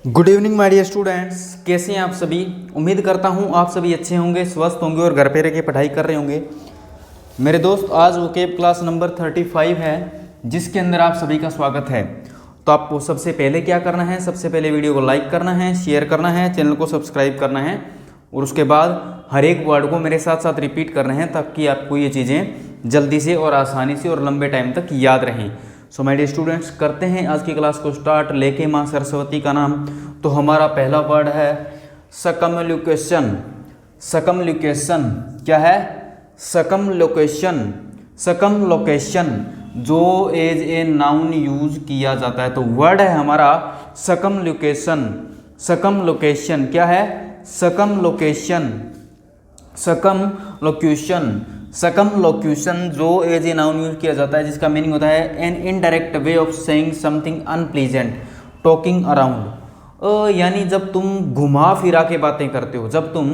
Good evening my dear students, कैसे हैं आप सभी। उम्मीद करता हूं आप सभी अच्छे होंगे, स्वस्थ होंगे और घर पे रह के पढ़ाई कर रहे होंगे। मेरे दोस्त, आज वोकेब क्लास नंबर 35 है जिसके अंदर आप सभी का स्वागत है। तो आपको सबसे पहले क्या करना है, सबसे पहले वीडियो को लाइक करना है, शेयर करना है, चैनल को सब्सक्राइब करना है और उसके बाद हर एक वर्ड को मेरे साथ साथ रिपीट करना है ताकि आपको ये चीज़ें जल्दी से और आसानी से और लंबे टाइम तक याद रहें। सो माय डियर स्टूडेंट्स, करते हैं आज की क्लास को स्टार्ट। लेके माँ सरस्वती का नाम। तो हमारा पहला वर्ड है सकमलोकेशन। सकमलोकेशन क्या है? सकमलोकेशन। सकमलोकेशन जो एज ए नाउन यूज किया जाता है। तो वर्ड है हमारा सकमलोकेशन। सकमलोकेशन क्या है? सकमलोकेशन। सकमलोक्यूशन। सकमलोक्यूशन जो एज ए नाउन यूज किया जाता है जिसका मीनिंग होता है an indirect way of saying something unpleasant, talking around. यानी जब तुम घुमा फिरा के बातें करते हो, जब तुम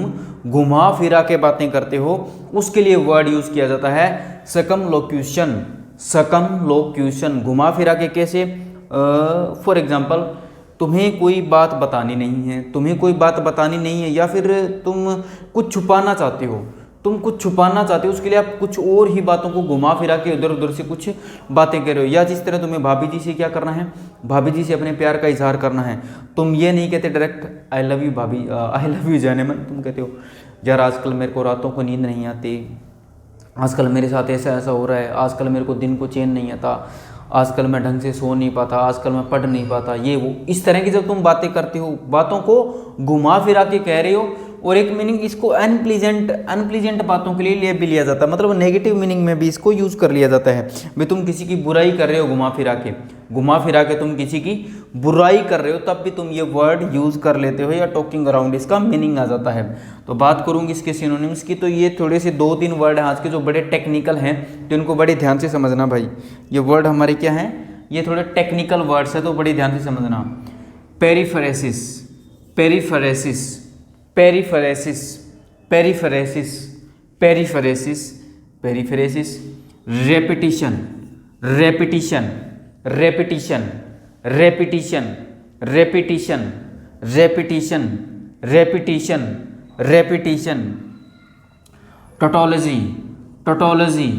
घुमा फिरा के बातें करते हो उसके लिए वर्ड यूज किया जाता है सकमलोक्यूशन। सकमलोक्यूशन घुमा फिरा के कैसे? फॉर एग्जाम्पल, तुम्हें कोई बात बतानी नहीं है, तुम्हें कोई बात बतानी नहीं है, या फिर तुम कुछ छुपाना चाहते हो, तुम कुछ छुपाना चाहते हो, उसके लिए आप कुछ और ही बातों को घुमा फिरा के इधर उधर से कुछ बातें कर रहे हो। या जिस तरह तुम्हें भाभी जी से क्या करना है, भाभी जी से अपने प्यार का इजहार करना है। तुम ये नहीं कहते डायरेक्ट आई लव यू भाभी, आई लव यू जाने मन, तुम कहते हो यार आजकल मेरे को रातों को नींद नहीं आती, आजकल मेरे साथ ऐसा ऐसा हो रहा है, आजकल मेरे को दिन को चैन नहीं आता, आजकल मैं ढंग से सो नहीं पाता, आजकल मैं पढ़ नहीं पाता, ये वो इस तरह की जब तुम बातें करते हो, बातों को घुमा फिरा के कह रहे हो। और एक मीनिंग इसको अनप्लीजेंट बातों के लिए भी लिया जाता है, मतलब नेगेटिव मीनिंग में भी इसको यूज कर लिया जाता है। भाई तुम किसी की बुराई कर रहे हो घुमा फिरा के तुम किसी की बुराई कर रहे हो, तब भी तुम ये वर्ड यूज कर लेते हो, या टॉकिंग अराउंड इसका मीनिंग आ जाता है। तो बात करूंगी इसके सिनोनिम्स की। तो ये थोड़े से 2-3 वर्ड हैं आज के जो बड़े टेक्निकल हैं, तो इनको बड़े ध्यान से समझना भाई। ये वर्ड हमारे क्या हैं? ये थोड़े टेक्निकल वर्ड्स है, तो बड़े ध्यान से समझना। Periphrasis, periphrasis, periphrasis, periphrasis, periphrasis, periphrasis. Repetition, repetition, repetition, repetition, repetition, repetition, repetition, repetition. Tautology, tautology,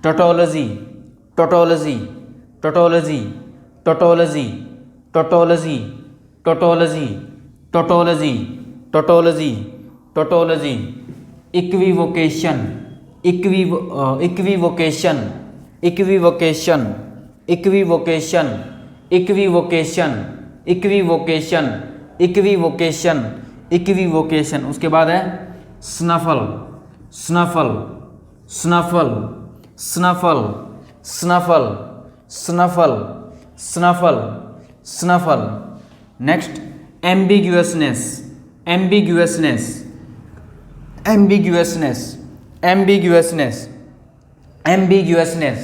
tautology, tautology, tautology, tautology, tautology, tautology, tautology, tautology, tautology. Equivocation, equivocation, equivocation, equivocation, equivocation, equivocation, equivocation, equivocation. उसके बाद है snuffle, snuffle, snuffle, snuffle, snuffle, snuffle, snuffle, snuffle. Next ambiguousness, ambiguousness, ambiguousness, ambiguousness, ambiguousness,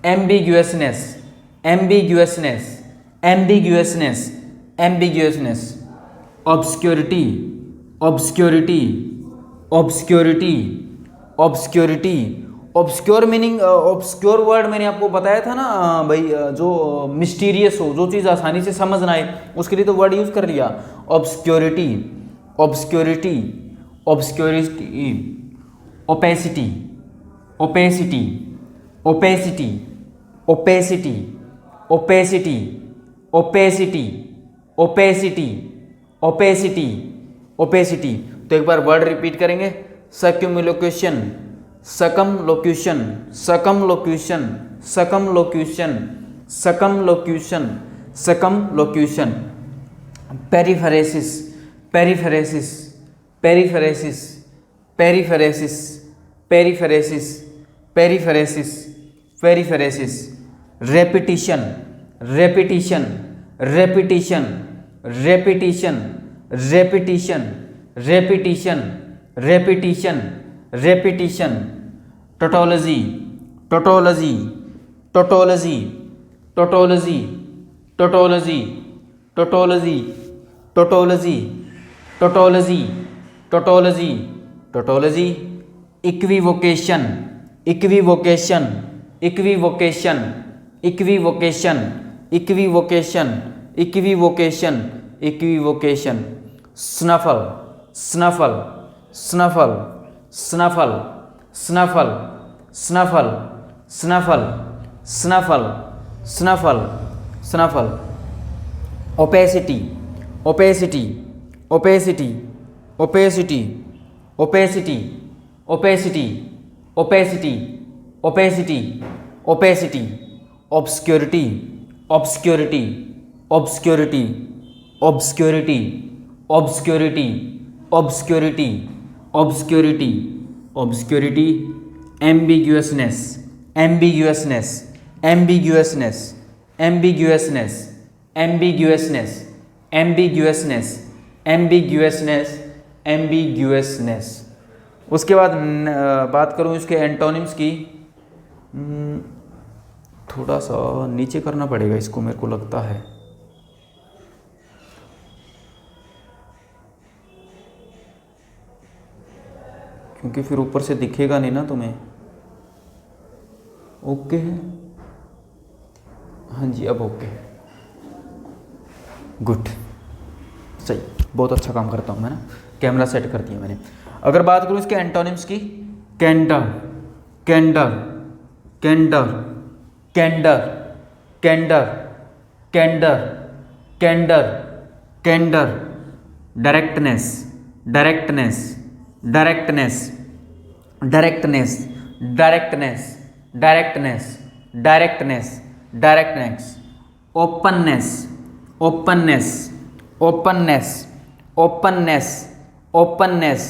ambiguousness, ambiguousness, ambiguousness, ambiguousness. Obscurity, obscurity, obscurity, obscurity. Obscure meaning, obscure word मैंने आपको बताया था ना भाई, जो मिस्टीरियस हो, जो चीज़ आसानी से समझ ना आए, उसके लिए तो वर्ड यूज़ कर लिया obscurity, obscurity, obscurity. Opacity, opacity, opacity, opacity, opacity, opacity, opacity, opacity, opacity. तो एक बार वर्ड रिपीट करेंगे। Circumlocution, circumlocution, circumlocution, circumlocution, circumlocution, circumlocution. Periphrasis, periphrasis, periphrasis, periphrasis, periphrasis, periphrasis, periphrasis. Repetition, repetition, repetition, repetition, repetition, repetition, repetition, repetition. Tautology, tautology, tautology, tautology, tautology, tautology, tautology, tautology, tautology, tautology. Equivocation, equivocation, equivocation, equivocation, equivocation, equivocation, equivocation, snuffle, snuffle, snuffle, snuffle, snuffle, snuffle, snuffle, snuffle, snuffle, snuffle, opacity, opacity, opacity, opacity, opacity, opacity, opacity, opacity, opacity, obscurity, obscurity, obscurity, obscurity, obscurity, obscurity, obscurity, obscurity, ambiguousness, ambiguousness, ambiguousness, ambiguousness, ambiguousness, ambiguousness, ambiguousness, ambiguousness. उसके बाद बात करूँ इसके antonyms की, थोड़ा सा नीचे करना पड़ेगा इसको, मेरे को लगता है, क्योंकि फिर ऊपर से दिखेगा नहीं ना तुम्हें। ओके है, हाँ जी अब ओके है, गुड, सही, बहुत अच्छा काम करता हूँ मैं ना, कैमरा सेट कर दिया मैंने। अगर बात करूँ इसके एंटोनिम्स की, candour, candour, candour, candour, candour, candour, candour, candour, directness, directness, directness, directness, directness, directness, directness, directness, openness, openness, openness, openness, openness,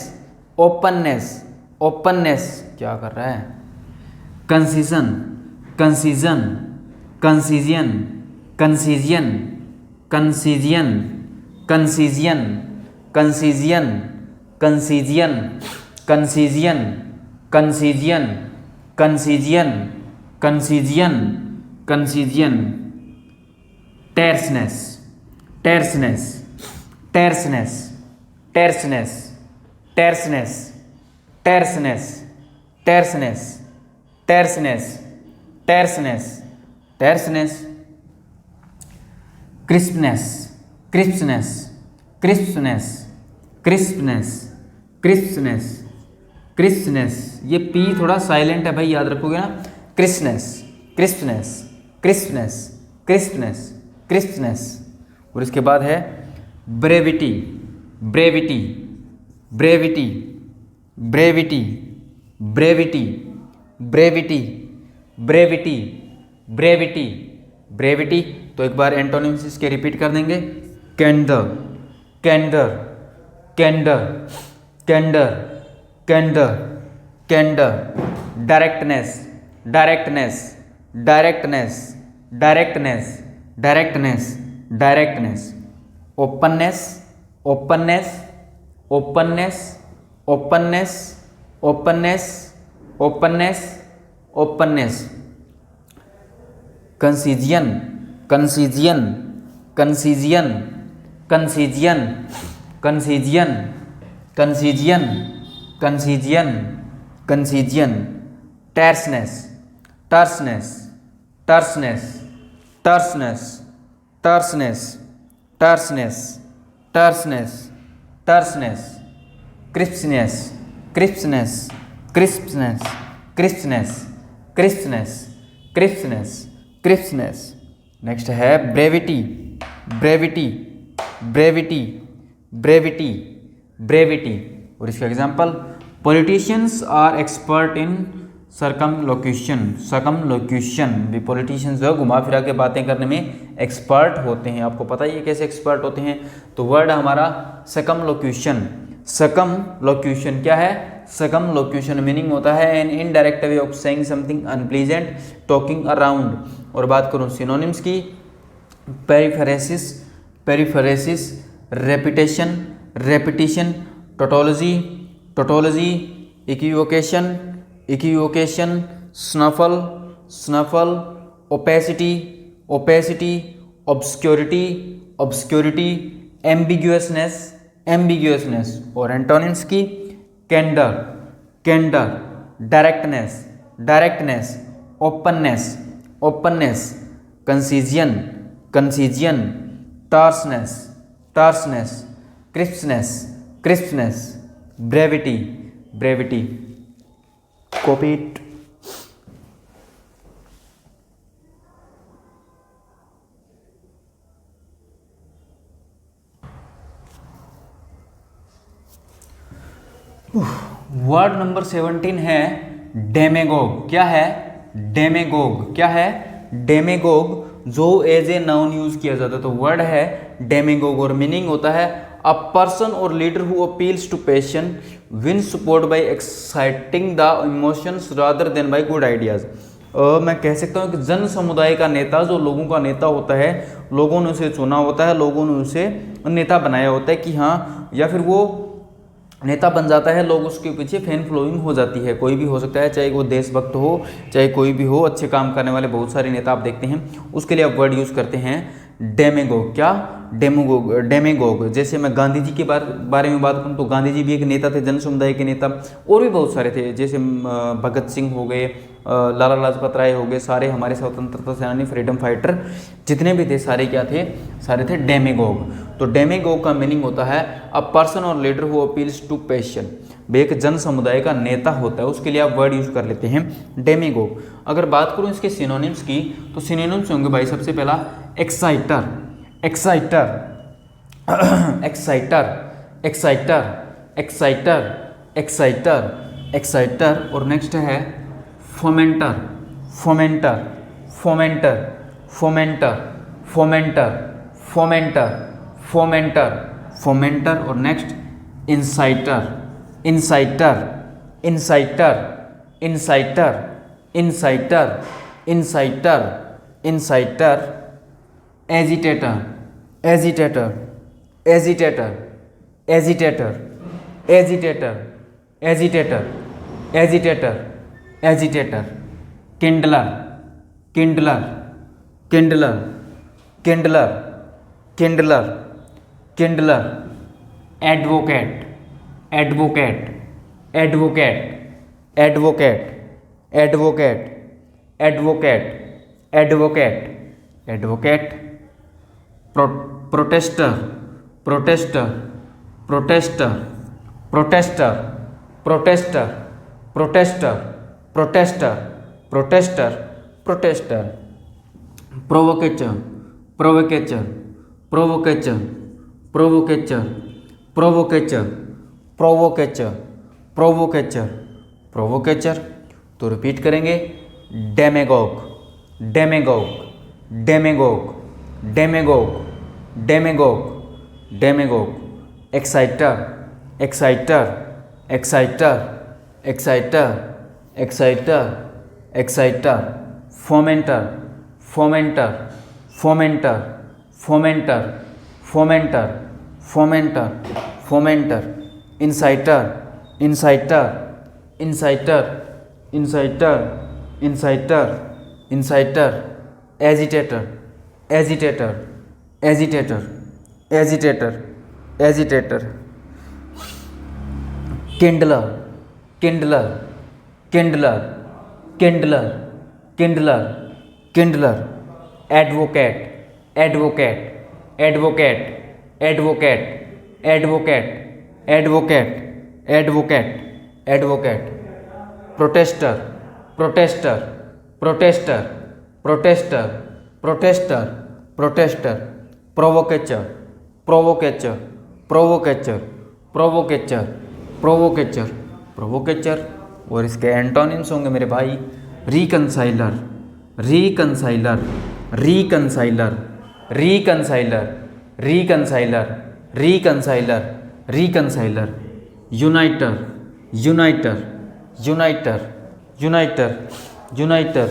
openness, openness, क्या कर रहा है, concision, concision, concision, concision, concision, concision, concision, concision, concision, concision, concision, concision, concision, terseness, terseness, terseness, terseness, terseness, terseness, terseness, terseness, terseness, terseness, crispness, crispness, crispness, crispness, crispness, crispness, ये P थोड़ा silent है भाई, याद रखोगे ना, crispness, crispness, crispness, crispness, crispness. और इसके बाद है brevity, brevity, brevity, brevity, brevity, brevity, brevity, brevity, brevity. तो एक बार एंटोनिम्स इसके रिपीट कर देंगे, candour, candour, candour, candour, candour, candour, directness, directness, directness, directness, directness, directness, openness, openness, openness, openness, openness, openness, openness, concision, concision, concision, concision, concision, concision, concision, concision, terseness, terseness, terseness, terseness, terseness, terseness, terseness, terseness, crispness, crispness, crispness, crispness, crispness, crispness, crispness. Next है brevity, brevity, brevity, brevity, brevity. और इसका example, politicians are expert in circumlocution, circumlocution भी politicians जो घुमा फिरा के बातें करने में एक्सपर्ट होते हैं। आपको पता ही है कैसे एक्सपर्ट होते हैं। तो वर्ड हमारा सर्कमलोक्यूशन, सर्कमलोक्यूशन क्या है, सर्कमलोक्यूशन मीनिंग होता है an indirect way of saying something unpleasant, talking around. और बात करूं सिनोनिम्स की, periphrasis, periphrasis, repetition, repetition, tautology, tautology, equivocation, equivocation, snuffle, snuffle, opacity, opacity, obscurity, obscurity, ambiguousness, ambiguousness. और एंटोनिम्स की, candour, candour, directness, directness, openness, openness, concision, concision, terseness, terseness, crispness, crispness, brevity, brevity, copy it. Word number 17 है डेमेगोग। क्या है? डेमेगोग। क्या है? डेमेगोग, जो as a noun use किया जाता है। तो वर्ड है डेमेगोग और मीनिंग होता है a person or leader who appeals to passion, win support by exciting the emotions rather than by good ideas. मैं कह सकता हूँ कि जन समुदाय का नेता, जो लोगों का नेता होता है, लोगों ने उसे चुना होता है, लोगों ने उसे नेता बनाया होता है कि हाँ, या फिर वो नेता बन जाता है, लोग उसके पीछे फैन फॉलोइंग हो जाती है। कोई भी हो सकता है, चाहे वो देशभक्त हो, चाहे कोई भी हो, अच्छे काम करने वाले बहुत सारे नेता आप देखते हैं, उसके लिए आप वर्ड यूज़ करते हैं डेमेगोग। क्या? डेमोगोग, डेमेगोग। जैसे मैं गांधी जी के बारे में बात करूं तो गांधी जी भी एक नेता थे, जन समुदाय के नेता, और भी बहुत सारे थे, जैसे भगत सिंह हो गए, लाला लाजपत राय हो गए, सारे हमारे स्वतंत्रता सेनानी, फ्रीडम फाइटर जितने भी थे, सारे क्या थे? सारे थे डेमेगोग। तो डेमेगोग का मीनिंग होता है a person or leader who appeals to passion. एक जन समुदाय का नेता होता है, उसके लिए आप वर्ड यूज कर लेते हैं डेमेगोग। अगर बात करूं इसके सिनोनिम्स की, तो सिनोनिम्स होंगे भाई, सबसे पहला exciter, exciter, exciter, exciter, exciter, exciter, exciter, और नेक्स्ट है फोमेंटर, fomenter, fomenter, fomenter, fomenter, fomenter, fomenter, fomenter, और next inciter, inciter, inciter, inciter, inciter, inciter, inciter, agitator, agitator, agitator, agitator, agitator, agitator, agitator, agitator, kindler, kindler, kindler, kindler, kindler, kindler, advocate, advocate, advocate, advocate, advocate, advocate, advocate, advocate, protester, protester, protester, protester, protester, protester, protester, protester, protester, provocateur, provocateur, provocateur, provocateur, provocateur, provocateur, provocateur, provocateur. तो repeat करेंगे, demagogue, demagogue, demagogue, demagogue, demagogue, demagogue, exciter, exciter, exciter, exciter, exciter, exciter, fomenter, fomenter, fomenter, fomenter, fomenter, fomenter, fomenter, inciter, inciter, inciter, inciter, inciter, inciter, agitator, agitator, agitator, agitator, agitator, kindler, kindler, kindler, kindler, kindler, kindler, advocate, advocate, advocate, advocate, advocate, advocate, advocate, advocate, protester, protester, protester, protester, protester, protester, provocateur, provocateur, provocateur, provocateur, provocateur, provocateur. और इसके antonyms होंगे मेरे भाई, reconciler, reconciler, reconciler, reconciler, reconciler, reconciler, reconciler, uniter, uniter, uniter, uniter, uniter,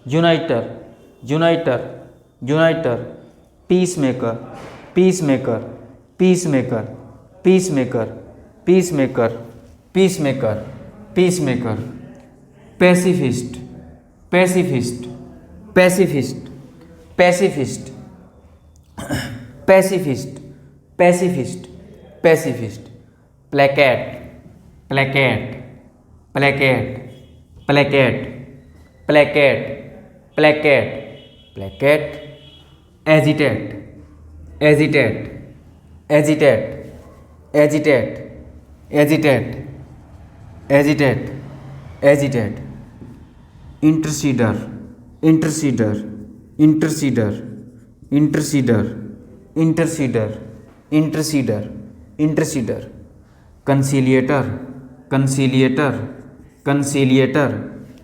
uniter, uniter, uniter, peacemaker, peacemaker, peacemaker, peacemaker, peacemaker, peacemaker, peacemaker, pacifist, pacifist, pacifist, pacifist, pacifist, pacifist, pacifist, placate, placate, placate, placate, placate, placate, placate, agitate, agitate, agitate, agitate, agitate, agitate, agitate, interceder, interceder, interceder, interceder, interceder, interceder, interceder, conciliator, conciliator, conciliator,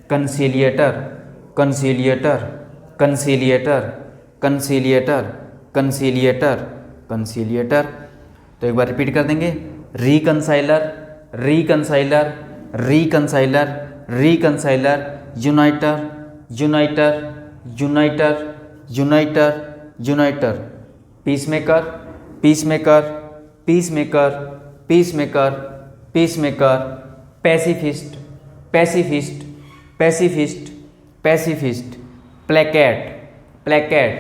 conciliator, conciliator, conciliator, conciliator, conciliator, conciliator. तो एक बार repeat कर देंगे, reconciler, reconciler, reconciler, reconciler, uniter, uniter, uniter, uniter, uniter, peacemaker, peacemaker, peacemaker, peacemaker, peacemaker, pacifist, pacifist, pacifist, pacifist, placate, placate,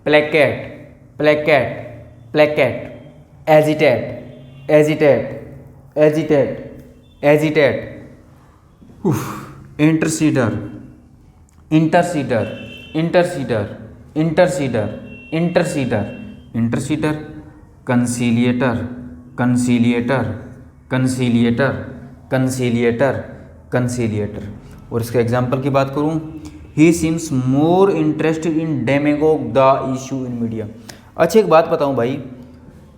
placate, placate, placate, agitate, agitate, agitate, agitate, interceder, interceder, interceder, interceder, interceder, interceder, conciliator, conciliator, conciliator, conciliator, conciliator. और इसके example की बात करूं, he seems more interested in demagogue the issue in media. अच्छा एक बात बताऊं भाई,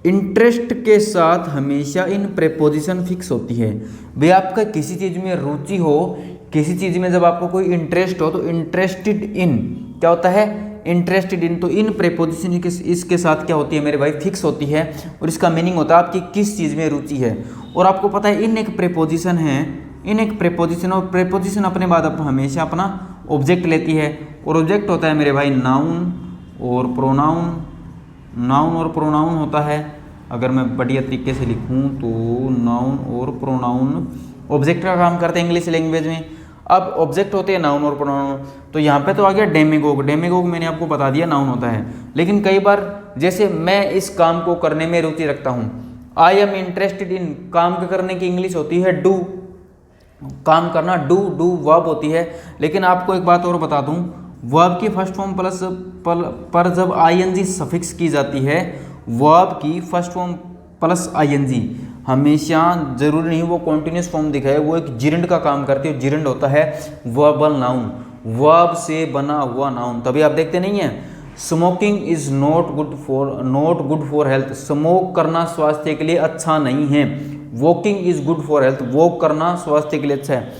इंटरेस्ट के साथ हमेशा इन प्रेपोजिशन फिक्स होती है। भाई आपका किसी चीज़ में रुचि हो, किसी चीज़ में जब आपको कोई इंटरेस्ट हो तो इंटरेस्टेड इन क्या होता है, इंटरेस्टेड इन। तो इन प्रेपोजिशन इसके साथ क्या होती है मेरे भाई, फिक्स होती है। और इसका मीनिंग होता है आपकी किस चीज़ में रुचि है। और आपको पता है इन एक प्रेपोजिशन है, इन एक प्रेपोजिशन, और प्रेपोजिशन अपने बाद हमेशा अपना ऑब्जेक्ट लेती है। और ऑब्जेक्ट होता है मेरे भाई नाउन और प्रोनाउन, नाउन और प्रोनाउन होता है। अगर मैं बढ़िया तरीके से लिखूं तो नाउन और प्रोनाउन ऑब्जेक्ट का काम करते हैं इंग्लिश लैंग्वेज में। अब ऑब्जेक्ट होते हैं नाउन और प्रोनाउन। तो यहाँ पे तो आ गया डेमेगोग, डेमेगोग मैंने आपको बता दिया नाउन होता है। लेकिन कई बार जैसे मैं इस काम को करने में रुचि रखता हूँ, आई एम इंटरेस्टेड इन, काम के करने की इंग्लिश होती है डू, काम करना डू, डू वर्ब होती है। लेकिन आपको एक बात और बता दूं, वर्ब की फर्स्ट फॉर्म प्लस पर जब आईएनजी सफिक्स की जाती है, वर्ब की फर्स्ट फॉर्म प्लस आईएनजी हमेशा जरूरी नहीं वो कॉन्टिन्यूस फॉर्म दिखाए, वो एक जिरंड का काम करती है। जिरंड होता है वर्बल नाउन, वर्ब से बना हुआ नाउन। तभी आप देखते नहीं है smoking is not good for health, smoke करना स्वास्थ्य के लिए अच्छा नहीं है। Walking is good for health, walk करना स्वास्थ्य के लिए अच्छा है।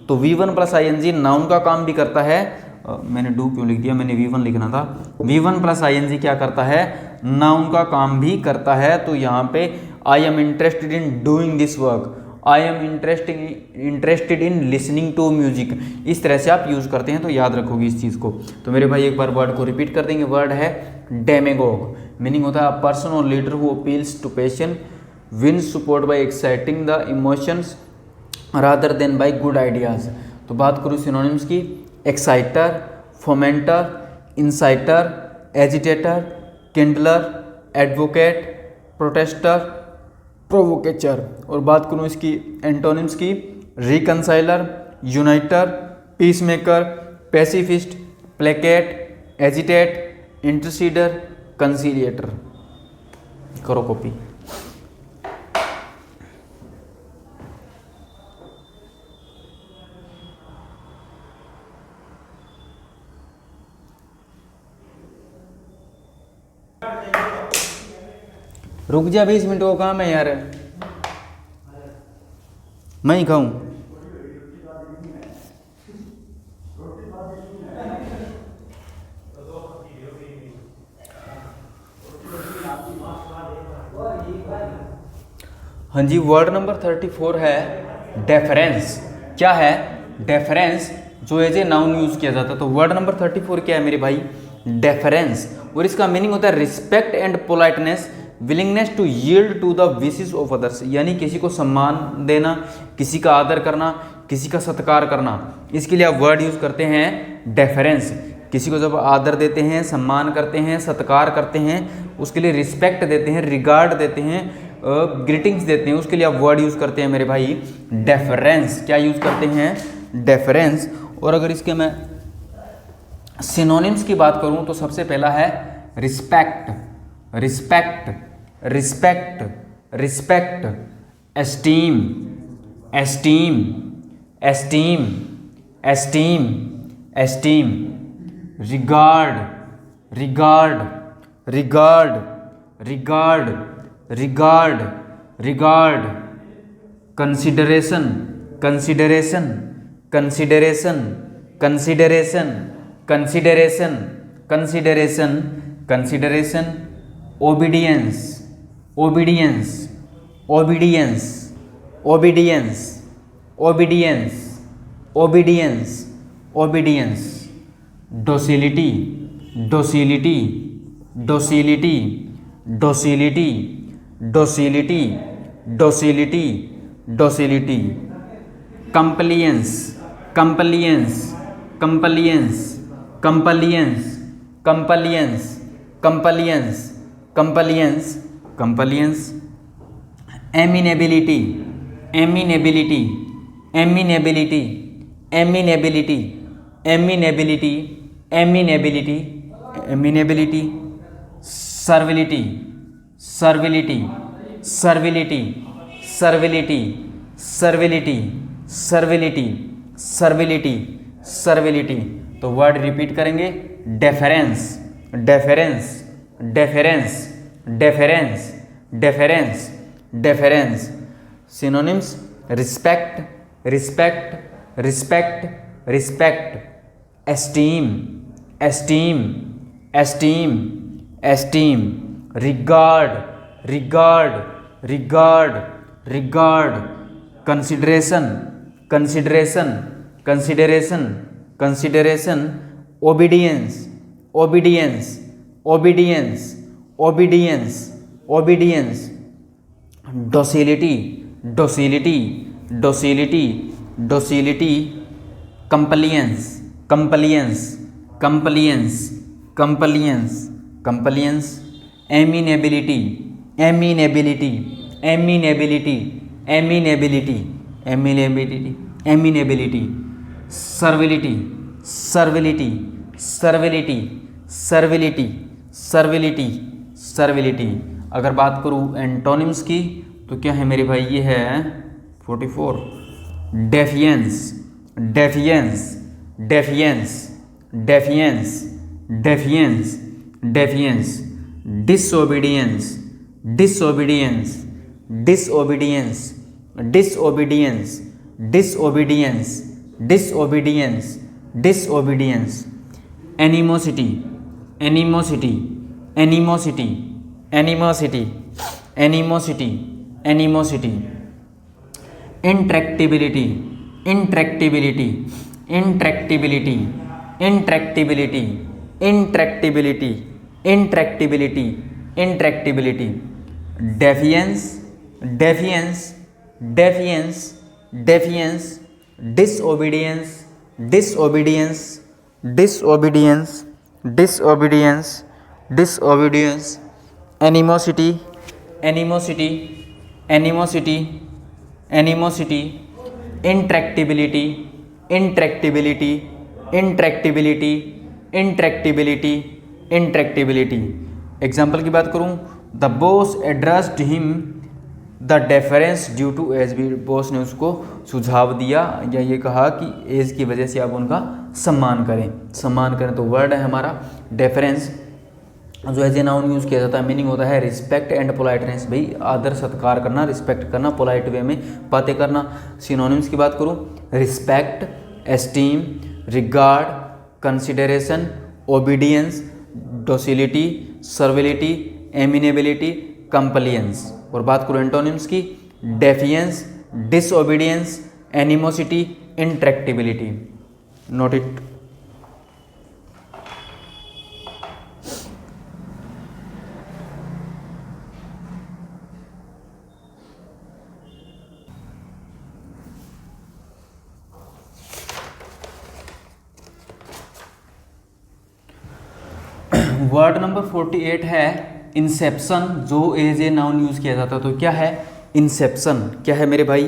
तो V1 प्लस आईएनजी नाउन का काम भी करता है। मैंने डू क्यों लिख दिया, मैंने V1 लिखना था। V1 प्लस आईएनजी क्या करता है, नाउन का काम भी करता है। तो यहाँ पे I am interested in doing this work, I am interested in listening to music, इस तरह से आप यूज़ करते हैं। तो याद रखोगे इस चीज़ को। तो मेरे भाई एक बार वर्ड को रिपीट कर देंगे। वर्ड है डेमेगोग, मीनिंग होता है a person or leader who appeals to passion, wins support by exciting the emotions rather than by good ideas. तो बात करूँ सिनोनिम्स की, exciter, fomenter, inciter, agitator, kindler, advocate, protester, provocateur. और बात करूँ इसकी एंटोनिम्स की, reconciler, uniter, peacemaker, pacifist, placate, agitate, interceder, conciliator. करो कॉपी। रुक जा 20 मिनट को काम है यार, मैं ही खाऊं। हाँ जी, वर्ड नंबर 34 है डेफरेंस। क्या है, डेफरेंस, जो एज ए नाउन यूज किया जाता है। तो वर्ड नंबर 34 क्या है मेरे भाई, डेफरेंस। और इसका मीनिंग होता है respect and politeness, willingness to yield to the wishes of others, यानी किसी को सम्मान देना, किसी का आदर करना, किसी का सत्कार करना। इसके लिए आप वर्ड यूज करते हैं डेफरेंस। किसी को जब आदर देते हैं, सम्मान करते हैं, सत्कार करते हैं, उसके लिए रिस्पेक्ट देते हैं, रिगार्ड देते हैं, ग्रीटिंग्स देते हैं, उसके लिए आप वर्ड यूज करते हैं मेरे भाई डेफरेंस। क्या यूज करते हैं, डेफरेंस। और अगर इसके मैं सिनोनिम्स की बात करूं तो सबसे पहला है respect, respect, respect, respect, esteem, esteem, esteem, esteem, esteem, regard, regard, regard, regard, regard, regard, consideration, consideration, consideration, consideration, consideration, consideration, consideration, obedience, obedience, obedience, obedience, obedience, obedience, obedience, docility, docility, docility, docility, docility, docility, docility, compliance, compliance, compliance, compliance, compliance, compliance, compliance, compliance, amenability, amenability, amenability, amenability, amenability, amenability, amenability, servility, servility, servility, servility, servility, servility, servility, servility. तो word repeat करेंगे, deference, deference, deference, deference, deference, deference. Synonyms, respect, respect, respect, respect, esteem, esteem, esteem, esteem, regard, regard, regard, regard, consideration, consideration, consideration, consideration, obedience, obedience, obedience, obedience, obedience, docility, docility, docility, docility, compliance, compliance, compliance, compliance, compliance, amenability, amenability, amenability, amenability, amenability, amenability, servility, servility, servility, servility, servility, servility. अगर बात करूँ antonyms की तो क्या है मेरे भाई, ये है 44, defiance, defiance, defiance, defiance, defiance, defiance, disobedience, disobedience, disobedience, disobedience, disobedience, disobedience, disobedience, animosity, animosity, animosity, animosity, animosity, animosity, intractability, intractability, intractability, intractability, intractability, intractability, intractability, defiance, defiance, defiance, defiance, disobedience, disobedience, disobedience, disobedience, disobedience, animosity, animosity, animosity, animosity, intractability, intractability, intractability, intractability, intractability. Example की बात करूं, the boss addressed him the deference due to age. भी boss ने उसको सुझाव दिया या ये कहा कि एज की वजह से आप उनका सम्मान करें, सम्मान करें। तो वर्ड है हमारा डेफरेंस, जो एज ए नाउन यूज़ किया जाता है। मीनिंग होता है रिस्पेक्ट एंड पोलाइटनेस, भाई आदर सत्कार करना, रिस्पेक्ट करना, पोलाइट वे में बातें करना। सिनोनिम्स की बात करूँ, respect, esteem, regard, consideration, obedience, docility, servility, amenability, compliance. और बात करूँ एंटोनिम्स की, defiance, disobedience, animosity, intractability. Note it. Word number 48 है इंसेप्शन, जो एज ए नाउन यूज़ किया जाता है। तो क्या है इंसेप्शन, क्या है मेरे भाई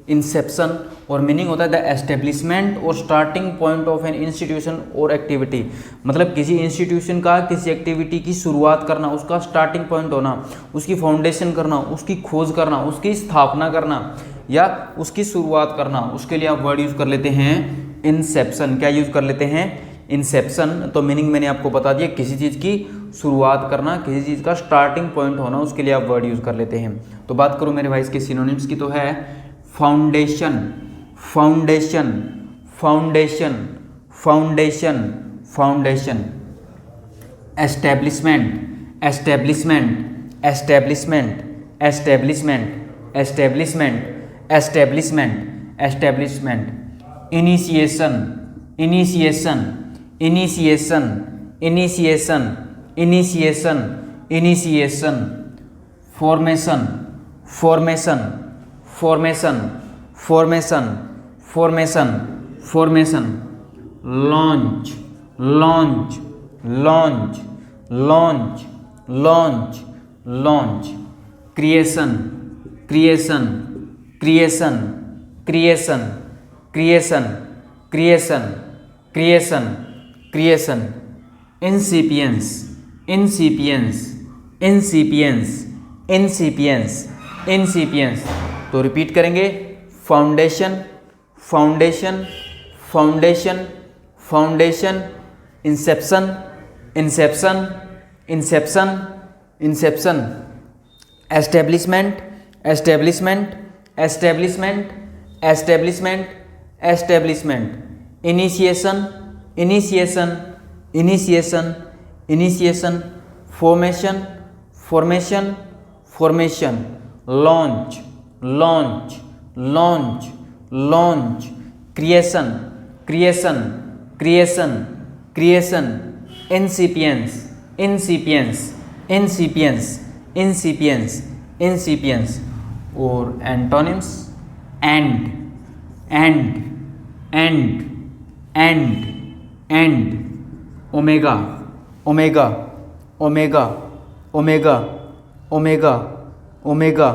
इंसेप्शन, और मीनिंग होता है द एस्टेब्लिशमेंट और starting point of an institution और एक्टिविटी। मतलब किसी इंस्टीट्यूशन का, किसी एक्टिविटी की शुरुआत करना, उसका स्टार्टिंग पॉइंट होना, उसकी फाउंडेशन करना, उसकी खोज करना, उसकी स्थापना करना या उसकी शुरुआत करना, उसके लिए आप वर्ड यूज कर लेते हैं इंसेप्शन। क्या यूज कर लेते हैं? इंसेप्शन। तो मीनिंग मैंने आपको बता दिया, किसी चीज़ की शुरुआत करना, किसी चीज़ का स्टार्टिंग पॉइंट होना, उसके लिए आप वर्ड यूज कर लेते हैं। तो बात करूँ मेरे भाई इसके सिनोनिम्स की, तो है foundation, foundation, foundation, foundation, foundation, establishment, establishment, establishment, establishment, establishment, establishment, establishment, initiation, initiation, initiation, initiation, initiation, initiation, formation, formation, formation, formation, formation, formation, launch, launch, launch, launch, launch, launch, creation, creation, creation, creation, creation, creation, creation, creation, incipience, incipience, incipience, incipience, incipience. तो repeat करेंगे, foundation, foundation, foundation, foundation, inception, inception, inception, inception, establishment, establishment, establishment, establishment, establishment, initiation, initiation, initiation, initiation, formation, formation, formation, launch, launch, launch, launch, creation, creation, creation, creation, incipience, incipience, incipience, incipience, incipience. और antonyms, end, end, end, end, end, omega, omega, omega, omega, omega, omega,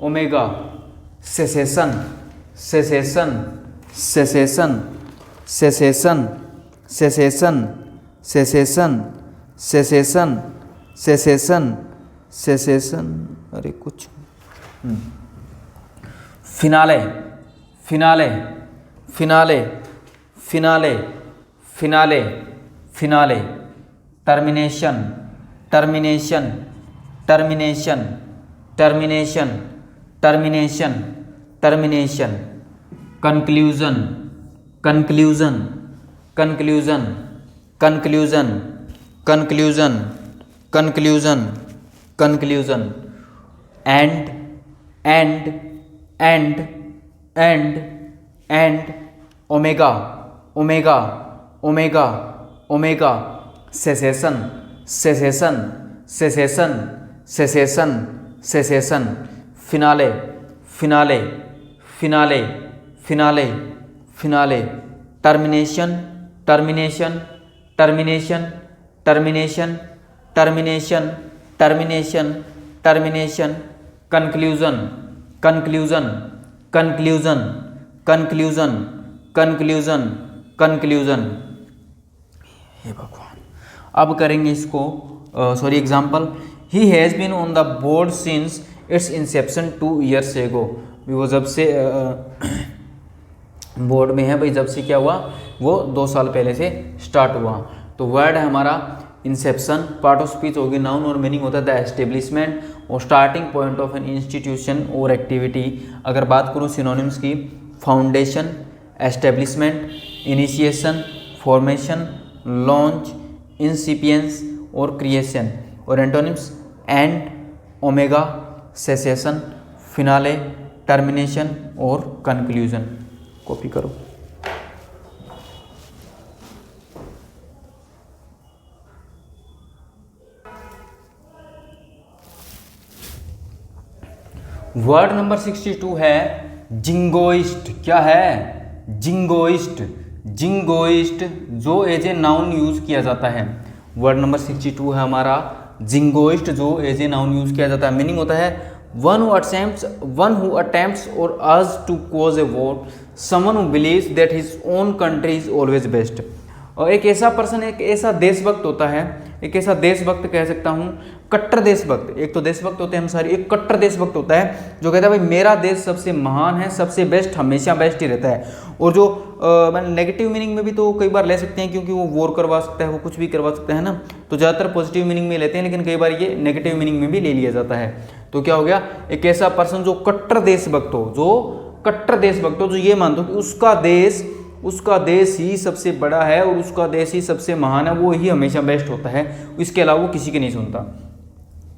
omega, cessation, cessation, cessation, cessation, cessation, cessation, cessation, cessation, cessation, अरे कुछ finale, finale, finale, finale, finale, finale, termination, termination, termination, termination, termination, termination, conclusion, conclusion, conclusion, conclusion, conclusion, conclusion, conclusion, end, end, end, end, end, omega, omega, omega, omega, cessation, cessation, cessation, cessation, cessation, finale, finale, finale, finale, finale, termination, termination, termination, termination, termination, termination, termination, conclusion, conclusion, conclusion, conclusion, conclusion, conclusion. हे भगवान। अब करेंगे इसको sorry example. He has been on the board since its inception 2 years एगो। वो जब से board में है भाई, जब से क्या हुआ, वो 2 साल पहले से स्टार्ट हुआ। तो वर्ड है हमारा इंसेप्शन, पार्ट ऑफ स्पीच होगी नाउन और मीनिंग होता है द एस्टेब्लिशमेंट और starting point of an institution और एक्टिविटी। अगर बात करूँ सिनोनिम्स की, foundation, establishment, initiation, formation, launch, incipience और क्रिएशन। और antonyms, end, omega, cessation, finale, termination और कंक्लूजन। कॉपी करो। वर्ड नंबर 62 है जिंगोइस्ट। क्या है? जिंगोइस्ट, जिंगोइस्ट जो एज ए नाउन यूज किया जाता है। वर्ड नंबर 62 है हमारा जिंगोइस्ट जो एज ए नाउन यूज किया जाता है। मीनिंग होता है one who attempts or urge to cause a war, someone who believes that his own country is always best. और एक ऐसा पर्सन, एक ऐसा देशभक्त होता है, एक ऐसा देशभक्त कह सकता हूँ, कट्टर देशभक्त। एक तो देशभक्त होते हैं हम सारे, एक कट्टर देशभक्त होता है जो कहता है भाई मेरा देश सबसे महान है, सबसे बेस्ट, हमेशा बेस्ट ही रहता है। और जो नेगेटिव मीनिंग में भी तो कई बार ले सकते हैं, क्योंकि वो वॉर करवा सकता है, वो कुछ भी करवा सकता है ना, तो ज़्यादातर पॉजिटिव मीनिंग में लेते हैं, लेकिन कई बार ये नेगेटिव मीनिंग में भी ले लिया जाता है। तो क्या हो गया, एक ऐसा पर्सन जो कट्टर देशभक्त हो, जो कट्टर देशभक्त हो, जो ये मानते हो कि उसका देश ही सबसे बड़ा है और उसका देश ही सबसे महान है, वो ही हमेशा बेस्ट होता है, इसके अलावा वो किसी की नहीं सुनता।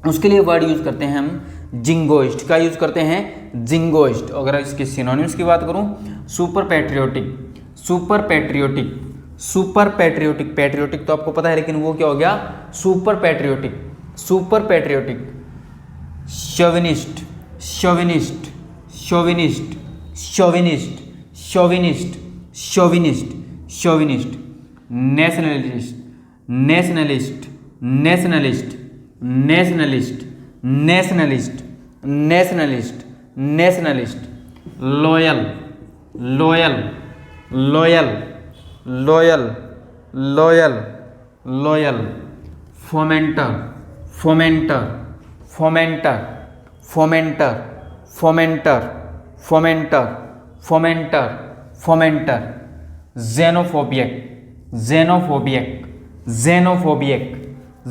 उसके लिए वर्ड यूज करते हैं हम जिंगोइस्ट। क्या यूज करते हैं, जिंगोइस्ट। अगर इसके सिनोनिम्स की बात करूं, super patriotic, super patriotic, super patriotic, patriotic तो आपको पता है, लेकिन वो क्या हो गया, super patriotic, super patriotic, chauvinist, chauvinist, chauvinist, chauvinist, chauvinist, chauvinist, chauvinist, nationalist, nationalist, nationalist, nationalist, nationalist, nationalist, nationalist, loyal, loyal, loyal, loyal, loyal, loyal, fomenter, fomenter, fomenter, fomenter, fomenter, fomenter, fomenter, fomenter, xenophobic, xenophobic, xenophobic,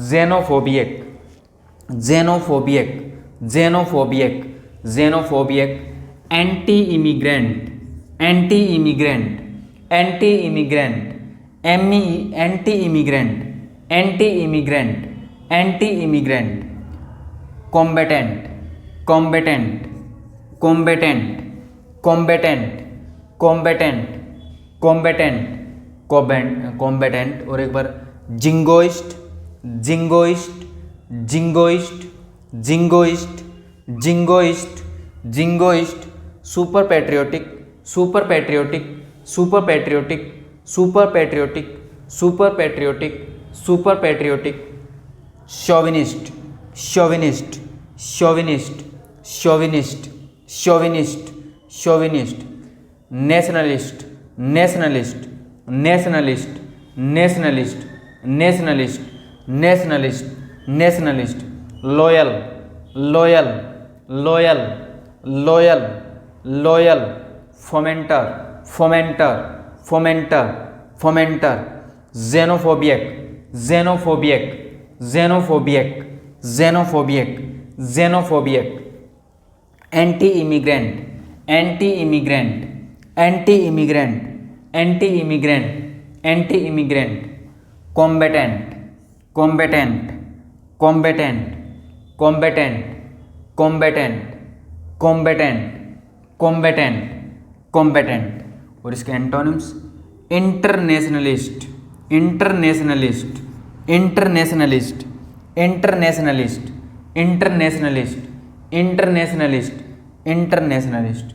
xenophobic, xenophobic, xenophobic, xenophobic, anti-immigrant, anti-immigrant, anti-immigrant, anti-immigrant, anti-immigrant, anti-immigrant, combatant, combatant, combatant, combatant, combatant, combatant, combatant, और एक बार jingoist, jingoist, jingoist, jingoist, jingoist, jingoist, super patriotic, super patriotic, super patriotic, super patriotic, super patriotic, super patriotic, chauvinist, chauvinist, chauvinist, chauvinist, chauvinist, chauvinist, nationalist, nationalist, nationalist, nationalist, nationalist, nationalist, nationalist, loyal, loyal, loyal, loyal, loyal, fomenter, fomenter, fomenter, fomenter, xenophobic, xenophobic, xenophobic, xenophobic, xenophobic, anti-immigrant, anti-immigrant, anti-immigrant, anti-immigrant, anti-immigrant, combatant, combatant, combatant, combatant, combatant, combatant, combatant, combatant, और इसके antonyms, internationalist, internationalist, internationalist, internationalist, internationalist, internationalist, internationalist,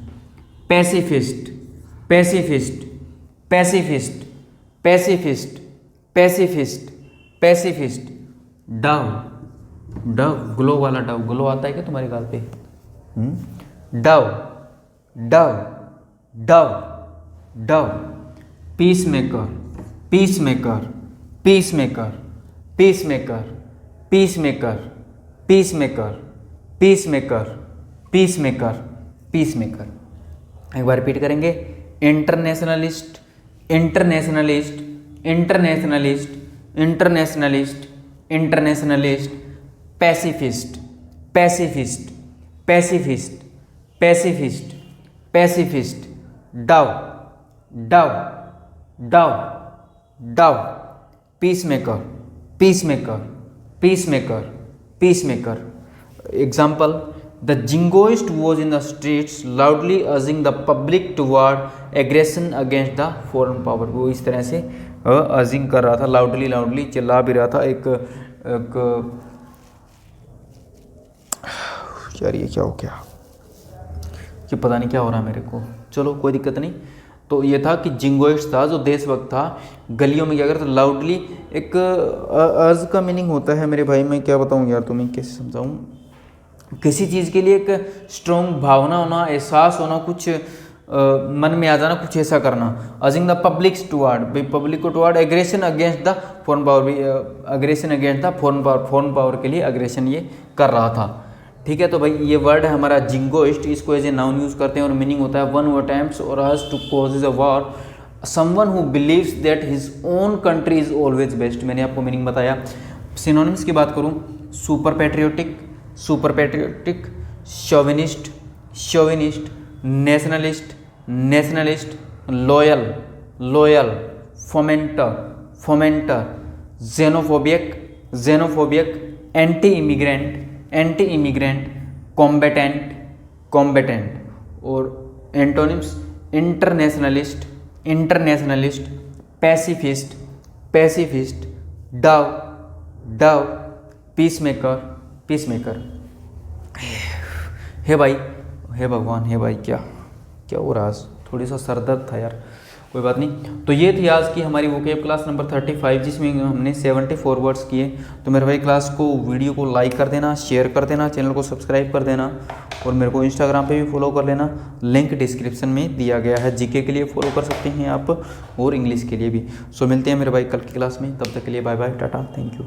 pacifist, pacifist, pacifist, pacifist, pacifist, pacifist, dove, Dove, glow वाला Dove, glow आता है क्या तुम्हारे गाल पे, Dove, Dove, Dove, Dove, peace maker, peacemaker, peacemaker, peacemaker, peacemaker, peacemaker, peacemaker, peacemaker, peace maker. एक बार repeat करेंगे, internationalist, internationalist, internationalist, internationalist, internationalist, pacifist, pacifist, pacifist, pacifist, pacifist, dove, Dove, Dove, Dove, peace maker, peacemaker, peacemaker, peacemaker. Example, the jingoist was in the streets loudly urging the public toward aggression against the foreign power. वो इस तरह से urging कर रहा था, loudly loudly चिल्ला भी रहा था। एक यार ये क्या हो गया, कि पता नहीं क्या हो रहा मेरे को, चलो कोई दिक्कत नहीं। तो ये था कि जिंगोइस्ट था, जो देशभक्त था, गलियों में क्या करता, लाउडली, एक अर्ज का मीनिंग होता है मेरे भाई, मैं क्या बताऊँ यार तुम्हें, कैसे समझाऊँ, किसी चीज़ के लिए एक स्ट्रॉन्ग भावना होना, एहसास होना, कुछ मन में आ जाना, कुछ ऐसा करना। अर्जिंग द पब्लिक टुवर्ड, भाई पब्लिक को toward aggression against the foreign power, भी aggression against the foreign power के लिए अग्रेशन ये कर रहा था। ठीक है, तो भाई ये वर्ड है हमारा जिंगोइस्ट, इसको एज ए नाउन यूज़ करते हैं और मीनिंग होता है one who attempts or has to causes a war, someone who believes that his own country is always best. मैंने आपको मीनिंग बताया। सिनोनिम्स की बात करूँ, super patriotic, super patriotic, chauvinist, chauvinist, nationalist, nationalist, loyal, loyal, fomenter, fomenter, xenophobic, xenophobic, anti immigrant, anti immigrant, combatant, combatant. और antonyms, internationalist, internationalist, pacifist, pacifist, dove, dove, peacemaker, peacemaker. हे भाई, हे भगवान, हे भाई, क्या क्या हो रहा है, थोड़ी सा सर दर्द था यार, कोई बात नहीं। तो ये थी आज की हमारी वोकेब क्लास नंबर 35, जिसमें हमने 74 वर्ड्स किए। तो मेरे भाई क्लास को, वीडियो को लाइक कर देना, शेयर कर देना, चैनल को सब्सक्राइब कर देना और मेरे को इंस्टाग्राम पे भी फॉलो कर लेना। लिंक डिस्क्रिप्शन में दिया गया है। जीके के लिए फॉलो कर सकते हैं आप और इंग्लिश के लिए भी। सो मिलते हैं मेरे भाई कल की क्लास में, तब तक के लिए bye bye, tata, thank you.